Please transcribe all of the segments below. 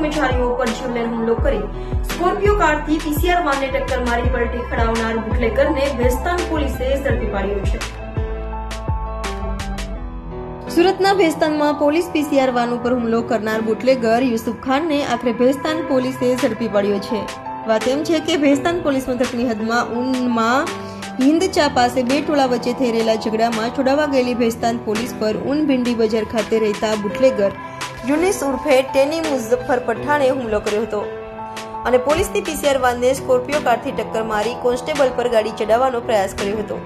કર્મચારીઓ પર જીવલેણ હુમલો કરી સ્કોર્પિયો કારથી પીસીઆર વાનને ટક્કર મારી પલટી ખડાવનાર બુટલેગરને ભેસ્તાન પોલીસે ઝડપી પાડ્યો છે। સુરતના ભેસ્તાનમાં પોલીસ પીસીઆર વાન ઉપર હુમલો કરનાર બુટલેગર યુસુફ ખાનને આખરે ભેસ્તાન પોલીસે ઝડપી પાડ્યો છે। વાત એમ છે કે ભેસ્તાન પોલીસ મથકની હદમાં ઊનમાં હિન્દચા પાસે બે ટોળા વચ્ચે થઈ રહેલા ઝઘડામાં છોડાવા ગયેલી ભેસ્તાન પોલીસ પર ઊન ભીંડી બજાર ખાતે રહેતા બુટલેગર યુનિસ ઉર્ફે ટેની મુઝફ્ફર પઠાણે હુમલો કર્યો હતો અને પોલીસની પીસીઆર વાનને સ્કોર્પિયો કારથી ટક્કર મારી કોન્સ્ટેબલ પર ગાડી ચડાવવાનો પ્રયાસ કર્યો હતો।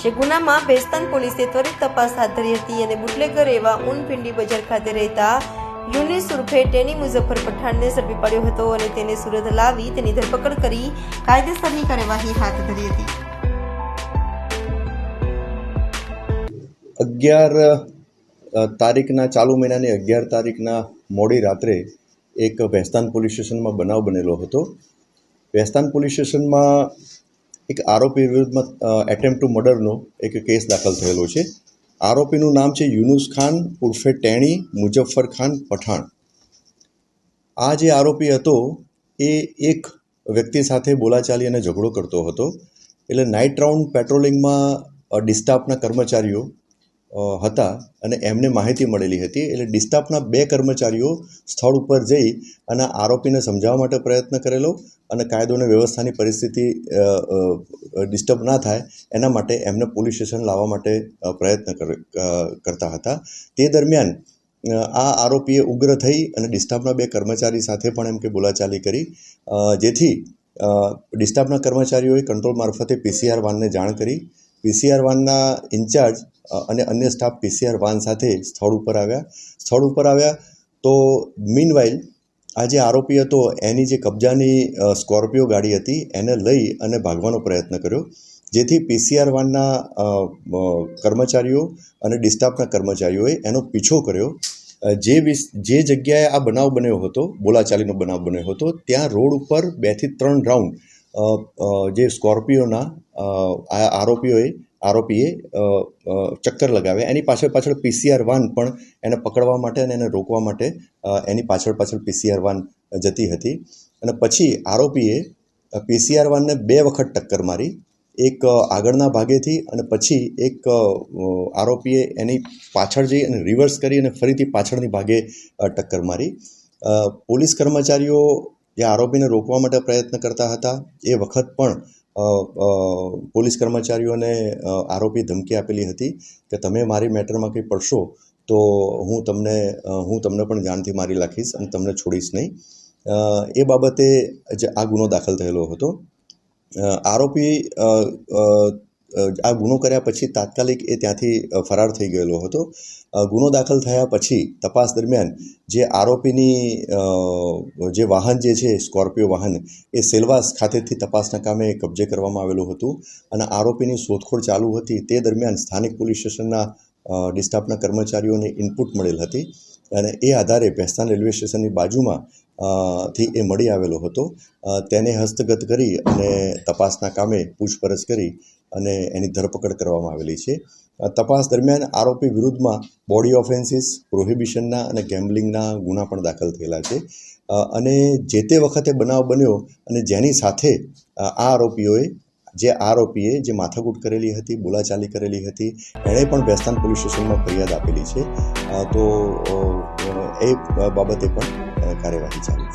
જે ગુનામાં ભેસ્તાન પોલીસે ત્વરિત તપાસ હાથ ધરી હતી અને બુટલેગર એવા ઊન ભીંડી બજાર ખાતે રહેતા યુનિસ ઉર્ફે ટેની મુઝફ્ફર પઠાણને ઝડપી પાડ્યો હતો અને તેને સુરત લાવી તેની ધરપકડ કરી કાયદેસરની કાર્યવાહી હાથ ધરી હતી। 11 તારીખના ચાલુ મહિનાની 11 તારીખના મોડી રાત્રે એક ભેસ્તાન પોલીસ સ્ટેશનમાં બનાવ બનેલો હતો। ભેસ્તાન પોલીસ સ્ટેશનમાં એક આરોપી વિરુદ્ધમાં એટેમ્પ્ટ ટુ મર્ડરનો એક કેસ દાખલ થયેલો છે। આરોપીનું નામ છે યુનુસ ખાન ઉર્ફે ટેણી મુઝફ્ફર ખાન પઠાણ। આ જે આરોપી હતો એ એક વ્યક્તિ સાથે બોલાચાલી અને ઝઘડો કરતો હતો। એટલે નાઇટ રાઉન્ડ પેટ્રોલિંગમાં ડિસ્ટાફના કર્મચારીઓ હતા અને એમને માહિતી મળેલી હતી। એટલે ડિસ્ટાફના 2 કર્મચારીઓ સ્થળ ઉપર જઈ અને આરોપીને સમજાવવા માટે પ્રયત્ન કરેલો અને કાયદો અને વ્યવસ્થાની પરિસ્થિતિ ડિસ્ટર્બ ના થાય એના માટે એમને પોલીસ સ્ટેશન લાવવા માટે પ્રયત્ન કરતા હતા। તે દરમિયાન આ આરોપીએ ઉગ્ર થઈ અને ડિસ્ટાફના 2 કર્મચારી સાથે પણ એમ કે બોલાચાલી કરી, જેથી ડિસ્ટાફના કર્મચારીઓએ કંટ્રોલ મારફતે પીસીઆર વાનને જાણ કરી। પીસીઆર વાનના ઇન્ચાર્જ અને અન્ય સ્ટાફ પીસીઆર વાન સાથે સ્થળ ઉપર આવ્યા તો મીનવાઇલ આ જે આરોપી હતો એની જે કબજાની સ્કોર્પિયો ગાડી હતી એને લઈ અને ભાગવાનો પ્રયત્ન કર્યો, જેથી પીસીઆર વાનના કર્મચારીઓ અને ડિસ્ટાફના કર્મચારીઓએ એનો પીછો કર્યો। જે જગ્યાએ આ બનાવ બન્યો હતો, બોલાચાલીનો બનાવ બન્યો હતો, ત્યાં રોડ ઉપર 2 થી 3 રાઉન્ડ જે સ્કોર્પિયોના આરોપીએ ચક્કર લગાવ્યા। એની પાછળ પીસીઆર વાન પણ એને પકડવા માટે અને એને રોકવા માટે એની પાછળ પીસીઆર વાન જતી હતી અને પછી આરોપીએ પીસીઆર વાનને 2 વખત ટક્કર મારી, એક આગળના ભાગેથી અને પછી એક આરોપીએ એની પાછળ જઈ અને રિવર્સ કરી અને ફરીથી પાછળની ભાગે ટક્કર મારી। પોલીસ કર્મચારીઓ જે આરોપીને રોકવા માટે પ્રયત્ન કરતા હતા એ વખત પણ પોલીસ કર્મચારીઓને આરોપી ધમકી આપેલી હતી કે તમે મારી મેટરમાં કંઈ પડશો તો હું તમને પણ જાનથી મારી નાખીશ અને તમને છોડીશ નહીં। એ બાબતે જ આ ગુનો દાખલ થયેલો હતો। આરોપી આ ગુનો કર્યા પછી તાત્કાલિક એ ત્યાંથી ફરાર થઈ ગયેલો હતો। ગુનો દાખલ થયા પછી તપાસ દરમિયાન જે આરોપીની જે વાહન જે છે સ્કોર્પિયો વાહન એ સેલવાસ ખાતેથી તપાસના કામે કબજે કરવામાં આવેલું હતું અને આરોપીની શોધખોળ ચાલુ હતી। તે દરમિયાન સ્થાનિક પોલીસ સ્ટેશનના ડિસ્ટાફના કર્મચારીઓને ઇનપુટ મળેલ હતી અને એ આધારે ભેસ્તાન રેલવે સ્ટેશનની બાજુમાં થી એ મળી આવેલો હતો। તેને હસ્તગત કરી અને તપાસના કામે પૂછપરછ કરી અને એની ધરપકડ કરવામાં આવેલી છે। તપાસ દરમિયાન આરોપી વિરુદ્ધમાં બોડી ઓફેન્સીસ, પ્રોહિબિશનના અને ગેમ્બલિંગના ગુના પણ દાખલ થયેલા છે અને જે તે વખતે બનાવ બન્યો અને જેની સાથે આરોપીએ જે માથાકૂટ કરેલી હતી, બોલાચાલી કરેલી હતી, એણે પણ ભેસ્તાન પોલીસ સ્ટેશનમાં ફરિયાદ આપેલી છે। તો એ બાબતે પણ કાર્યવાહી ચાલુ છે।